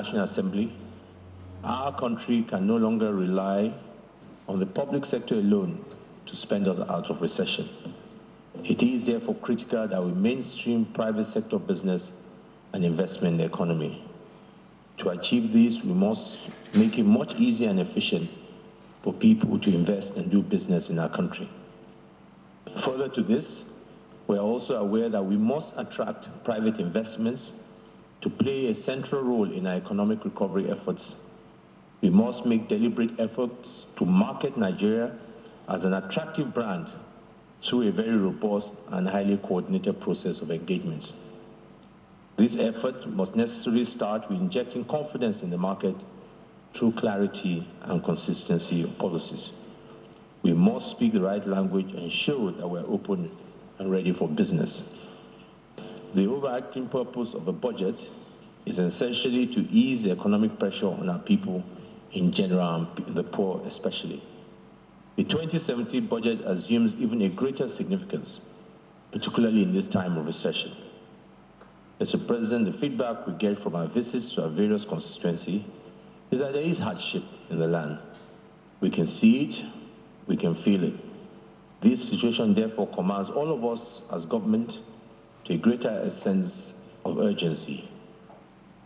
National Assembly, our country can no longer rely on the public sector alone to spend us out of recession. It is therefore critical that we mainstream private sector business and investment in the economy. To achieve this, we must make it much easier and efficient for people to invest and do business in our country. Further to this, we are also aware that we must attract private investments to play a central role in our economic recovery efforts. We must make deliberate efforts to market Nigeria as an attractive brand through a very robust and highly coordinated process of engagements. This effort must necessarily start with injecting confidence in the market through clarity and consistency of policies. We must speak the right language and show that we're open and ready for business. The overarching purpose of a budget is essentially to ease the economic pressure on our people in general and the poor especially. The 2017 budget assumes even a greater significance, particularly in this time of recession. Mr. President, the feedback we get from our visits to our various constituencies is that there is hardship in the land. We can see it, we can feel it. This situation therefore commands all of us as government to a greater sense of urgency.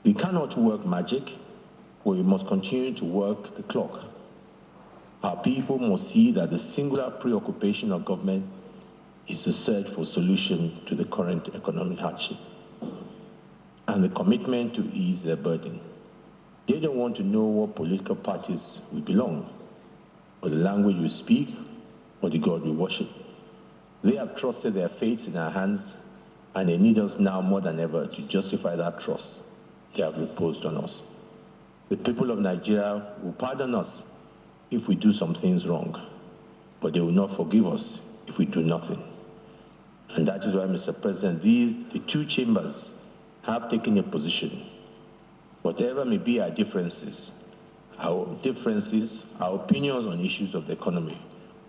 We cannot work magic, but we must continue to work the clock. Our people must see that the singular preoccupation of government is the search for a solution to the current economic hardship and the commitment to ease their burden. They don't want to know what political parties we belong, or the language we speak, or the God we worship. They have trusted their fates in our hands, and they need us now more than ever to justify that trust they have reposed on us. The people of Nigeria will pardon us if we do some things wrong, but they will not forgive us if we do nothing. And that is why, Mr. President, the two chambers have taken a position. Whatever may be our differences, our opinions on issues of the economy,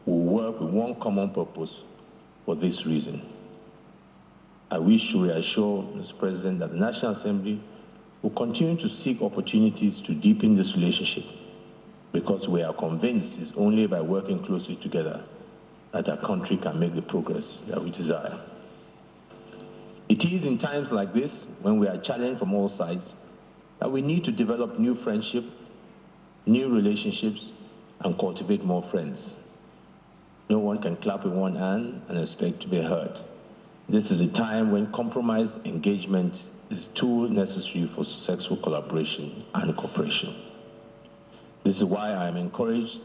will work with one common purpose for this reason. I wish to reassure, Mr. President, that the National Assembly will continue to seek opportunities to deepen this relationship, because we are convinced it's only by working closely together that our country can make the progress that we desire. It is in times like this, when we are challenged from all sides, that we need to develop new friendship, new relationships, and cultivate more friends. No one can clap with one hand and expect to be heard. This is a time when compromise engagement is too necessary for successful collaboration and cooperation. This is why I am encouraged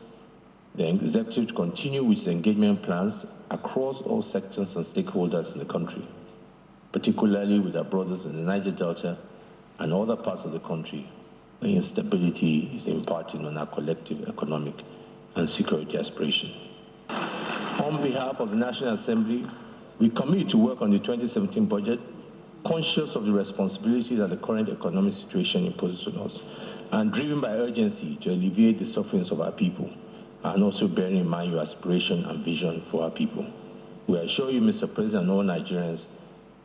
the executive to continue with its engagement plans across all sectors and stakeholders in the country, particularly with our brothers in the Niger Delta and other parts of the country where instability is imparting on our collective economic and security aspiration. On behalf of the National Assembly, we commit to work on the 2017 budget, conscious of the responsibility that the current economic situation imposes on us, and driven by urgency to alleviate the sufferings of our people, and also bearing in mind your aspiration and vision for our people. We assure you, Mr. President, and all Nigerians,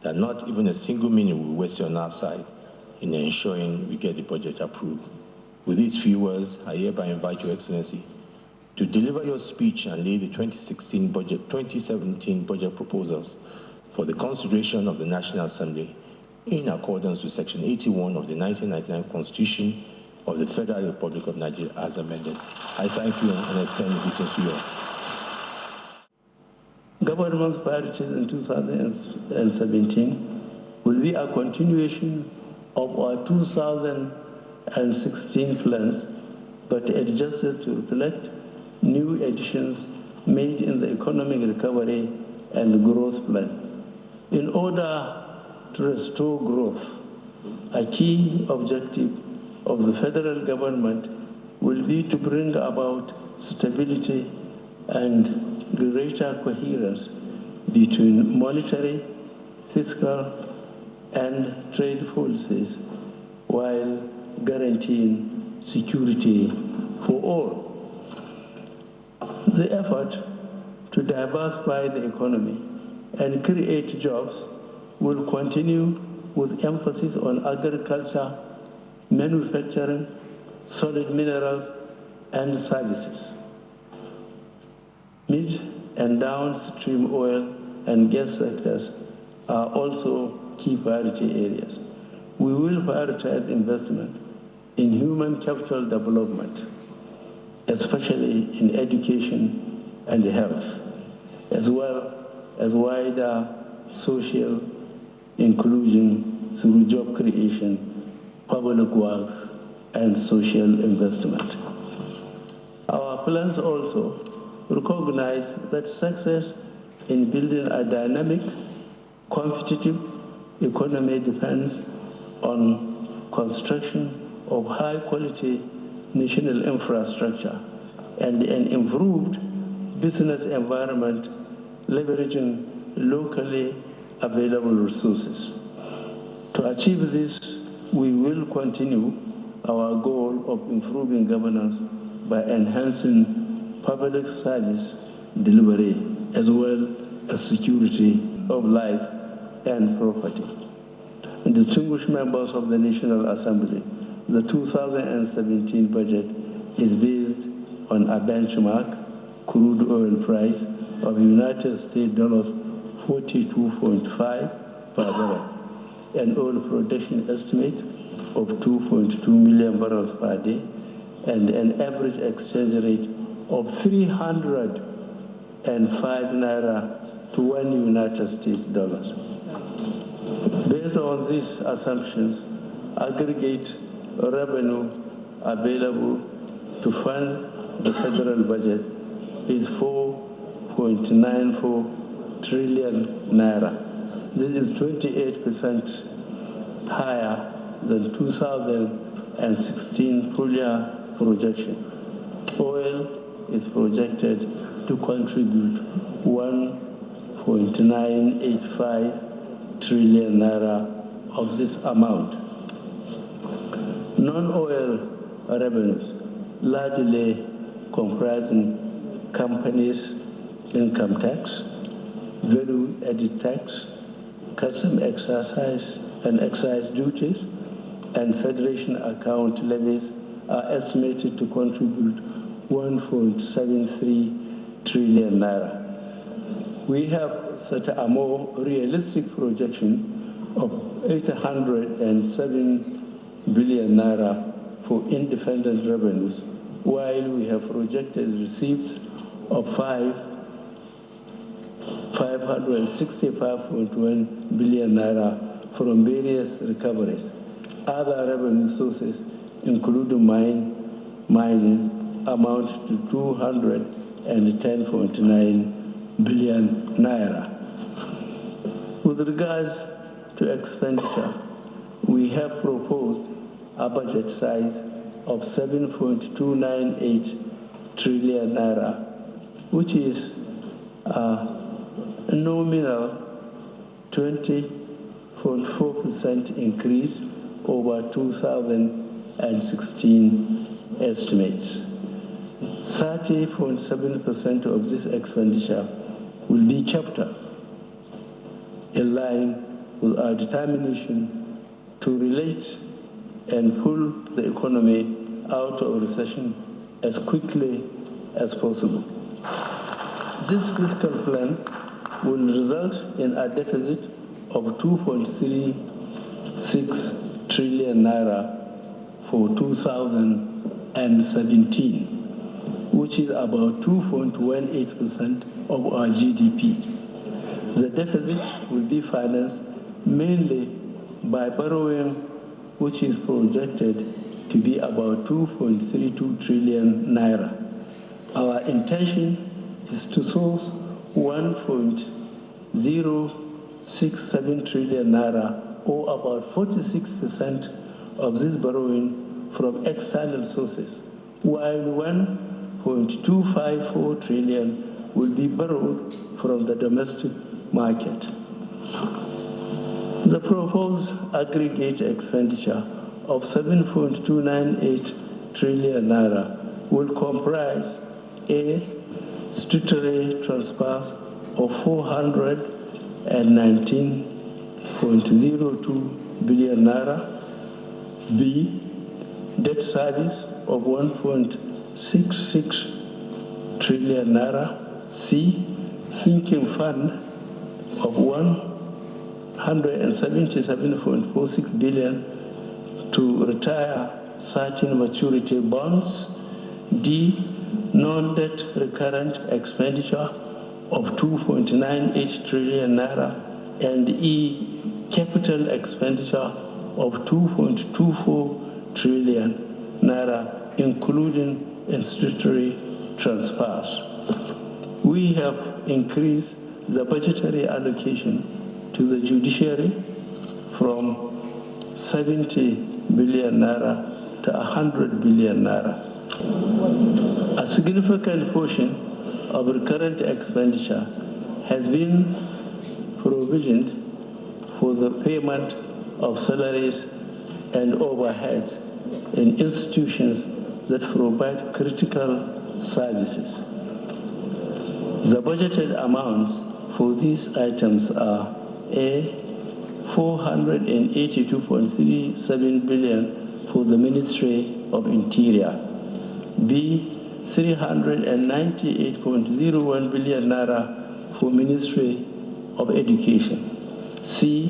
that not even a single minute will be wasted on our side in ensuring we get the budget approved. With these few words, I hereby invite Your Excellency to deliver your speech and lay the 2017 budget proposals for the consideration of the National Assembly in accordance with Section 81 of the 1999 Constitution of the Federal Republic of Nigeria as amended. I thank you and extend greetings to you all. Government's priorities in 2017 will be a continuation of our 2016 plans, but adjusted to reflect new additions made in the economic recovery and growth plan. In order to restore growth, a key objective of the federal government will be to bring about stability and greater coherence between monetary, fiscal, and trade policies, while guaranteeing security for all. The effort to diversify the economy and create jobs will continue with emphasis on agriculture, manufacturing, solid minerals, and services. Mid and downstream oil and gas sectors are also key priority areas. We will prioritize investment in human capital development, especially in education and health, as well as wider social inclusion through job creation, public works, and social investment. Our plans also recognize that success in building a dynamic, competitive economy depends on construction of high-quality national infrastructure and an improved business environment leveraging locally available resources. To achieve this, we will continue our goal of improving governance by enhancing public service delivery as well as security of life and property. And distinguished members of the National Assembly, the 2017 budget is based on a benchmark crude oil price of United States dollars 42.5 per barrel, an oil production estimate of 2.2 million barrels per day, and an average exchange rate of 305 naira to one United States dollars. Based on these assumptions, aggregate revenue available to fund the federal budget is 4.94 trillion naira. This is 28% higher than 2016 full year projection. Oil is projected to contribute 1.985 trillion naira of this amount. Non-oil revenues, largely comprising companies' income tax, value-added tax, custom excise and excise duties, and federation account levies, are estimated to contribute 1.73 trillion naira. We have set a more realistic projection of 807 billion naira for independent revenues, while we have projected receipts of 565.1 billion naira from various recoveries. Other revenue sources, including mining, amount to 210.9 billion naira. With regards to expenditure, we have proposed a budget size of 7.298 trillion naira, which is a nominal 20.4% increase over 2016 estimates. 30.7% of this expenditure will be capital, in line with our determination to relate and pull the economy out of recession as quickly as possible. This fiscal plan will result in a deficit of 2.36 trillion naira for 2017, which is about 2.18% of our GDP. The deficit will be financed mainly by borrowing, which is projected to be about 2.32 trillion naira. Our intention is to source 1.067 trillion naira, or about 46% of this borrowing from external sources, while 1.254 trillion will be borrowed from the domestic market. The proposed aggregate expenditure of 7.298 trillion naira will comprise A, statutory transfers of 419.02 billion naira, B, debt service of 1.66 trillion naira. C, sinking fund of 177.46 billion to retire certain maturity bonds. D, non-debt recurrent expenditure of 2.98 trillion naira. And E, capital expenditure of 2.24 trillion naira, including institutory transfers. We have increased the budgetary allocation to the judiciary from 70 billion naira to 100 billion naira. A significant portion of recurrent expenditure has been provisioned for the payment of salaries and overheads in institutions that provide critical services. The budgeted amounts for these items are A, 482.37 billion for the Ministry of Interior, B, 398.01 billion naira for Ministry of Education, C,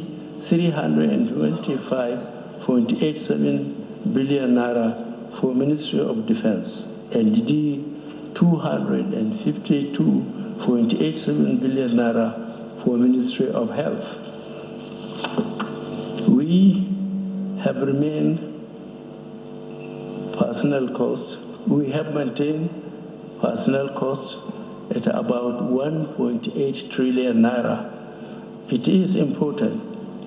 325.87 billion naira for Ministry of Defense, and D, 252.87 billion naira for Ministry of Health. We have maintained personnel costs at about 1.8 trillion naira. It is important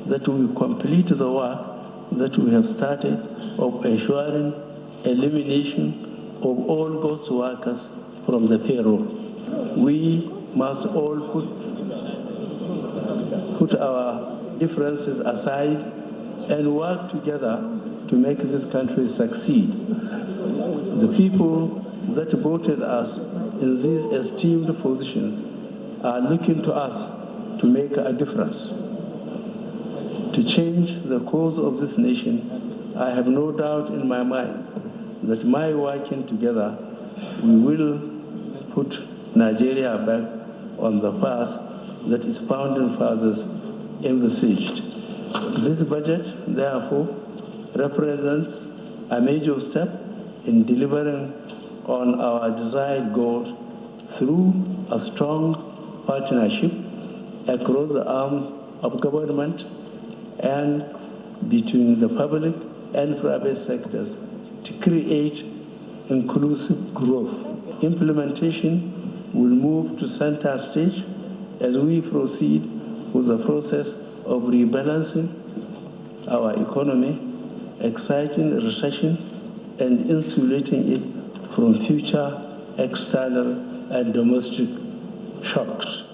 that we complete the work that we have started of ensuring elimination of all ghost workers from the payroll. We must all put our differences aside and work together to make this country succeed. The people that voted us in these esteemed positions are looking to us to make a difference. To change the course of this nation, I have no doubt in my mind that by working together, we will put Nigeria back on the path that its founding fathers envisaged. This budget, therefore, represents a major step in delivering on our desired goals through a strong partnership across the arms of government and between the public and private sectors to create inclusive growth. Implementation will move to center stage as we proceed with the process of rebalancing our economy, exciting recession, and insulating it from future external and domestic shocks.